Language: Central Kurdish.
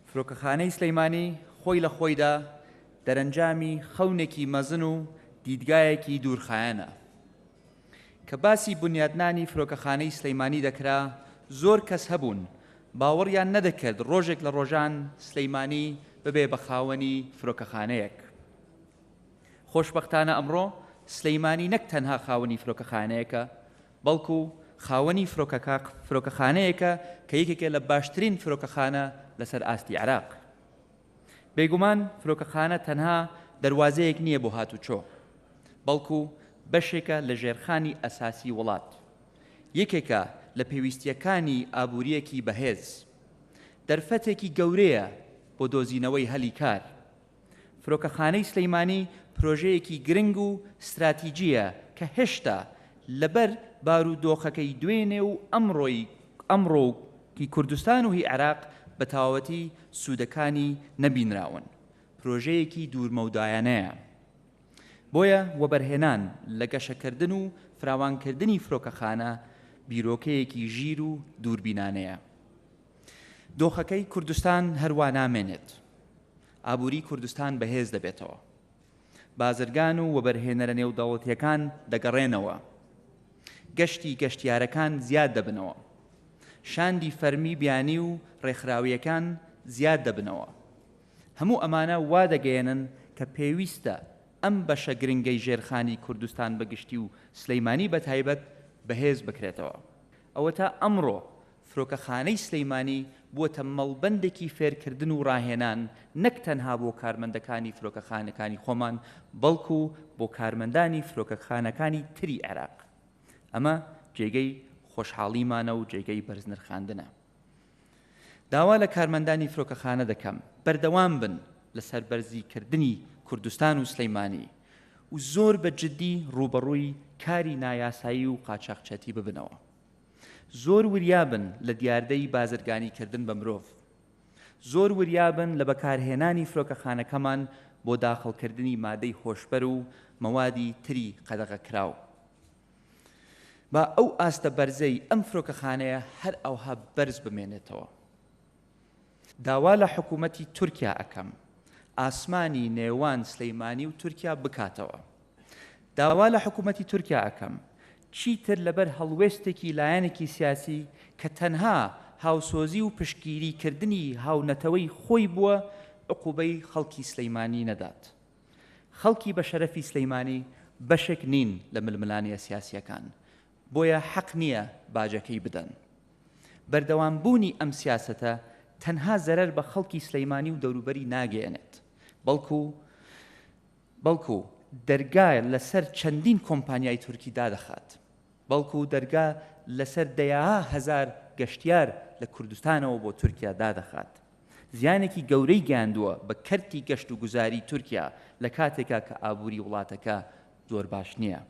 فرۆکەخانەی سلەیمانی خۆی لە خۆیدا دەرەنجامی خەونێکی مەزن و دیدگایەکی دوورخایەنە. کە باسی بنیادنانی فرۆکەخانەی سلەیمانی دەکرا، زۆر کەس هەبوون باوەڕیان نەدەکرد ڕۆژێک لە ڕۆژان سلەیمانی ببێ بە خاوەنی فرۆکەخانەیەک. خۆشبەختانە ئەمڕۆ سلەیمانی نەک تەنها خاوەنی فرۆکەخانەیەکە، بەڵکو خاوەنی فرۆکەخانەیەکە کە یەکێکە لە باشترین فرۆکەخانە لەسەر ئاستی عێراق. بێگومان فرۆکەخانە تەنها دەروازەیەک نییە بۆ هاتوچۆ، بەڵکو بەشێکە لە ژێرخانی ئەساسی وڵات، یەکێکە لە پێویستیەکانی ئابووریەکی بەهێز، دەرفەتێکی گەورەیە بۆ دۆزینەوەی هەلی کار. فرۆکەخانەی سلەیمانی پرۆژەیەکی گرنگ و استراتیجیە کە هێشتا لەبەر بارودۆخەکەی دوێنێ و ئەمڕۆکی کوردستان و هی عێراق بە تەواوەتی سوودەکانی نەبینراون. پرۆژەیەکی دوورمەودایانەیە. بۆیە وەبەرهێنان لە گەشەکردن و فراوانکردنی فرۆکەخانە بیرۆکەیەکی ژیر و دووربینانەیە. دۆخەکەی کوردستان هەروە نامێنێت. ئابووری کوردستان بەهێز دەبێتەوە. بازرگان و وەبەرهێنەرە نێودەوڵەتیەکان دەگەڕێنەوە. گەشتی گەشتیارەکان زیاد دەبنەوە. شاندی فەرمی بیانی و ڕێکخراویەکان زیاد دەبنەوە. هەموو ئەمانە وا دەگەیەنن کە پێویستە ئەم بەشە گرنگەی ژێرخانی کوردستان بەگشتی و سلەیمانی بەتایبەت بەهێز بکرێتەوە. ئەوە تا ئەمڕۆ فرۆکەخانەی سلەیمانی بووەتە مەڵبەندێکی فێرکردن و ڕاهێنان، نەک تەنها بۆ کارمەندەکانی فرۆکەخانەکانی خۆمان، بەڵکو بۆ کارمەندانی فرۆکەخانەکانی تری عێراق. ئەمە جێگەی خۆشحاڵیمانە و جێگەی بەرزنرخاندنە. داوا لە کارمەندانی فرۆکەخانە دەکەم بەردەوام بن لەسەر بەرزیکردنی کوردستان و سلەیمانی و زۆر بە جددی ڕوبەڕووی کاری نایاسایی و قاچاقچەتی ببنەوە. زۆر وریابن لە دیاردەی بازرگانیکردن بە مرۆڤ. زۆر وریابن لە بەکارهێنانی فرۆکەخانەکەمان بۆ داخڵکردنی مادەی هۆشبەر و مەوادی تری قەدەغەکراو. با ئەو ئاستە بەرزەی ئەم فرۆکەخانەیە هەر ئەوها بەرز بمێنێتەوە. داوا لە حکوومەتی تورکیا ئەەکەم ئاسمانی نێوان سلەیمانی و تورکیا بکاتەوە. داوا لە حکوومەتی تورکیا ئەەکەم چیتر لەبەر هەڵوێستێکی لایەنێکی سیاسی کە تەنها هاوسۆزی و پشگیریکردنی هاونەتەوەی خۆی بووە عقوبەی خەڵکی سلەیمانی نەدات. خەڵکی بە شەرەفی سلەیمانی بەشێک نین لە ململانیە سیاسیەکان، بۆیە حەق نییە باجەکەی بدەن. بەردەوامبوونی ئەم سیاسەتە تەنها زەرەر بە خەڵکی سلەیمانی و دەوروبەری ناگەێنێت، بەڵکو دەرگا لەسەر چەندین کۆمپانیای تورکی دادەخات، بەڵکو دەرگا لەسەر دەیاها هەزار گەشتیار لە کوردستانەوە بۆ تورکیا دادەخات. زیانێکی گەورەی گیاندووە بە کەرتی گەشت و گوزاری تورکیا لە کاتێکا کە ئابووری وڵاتەکە زۆر باش نییە.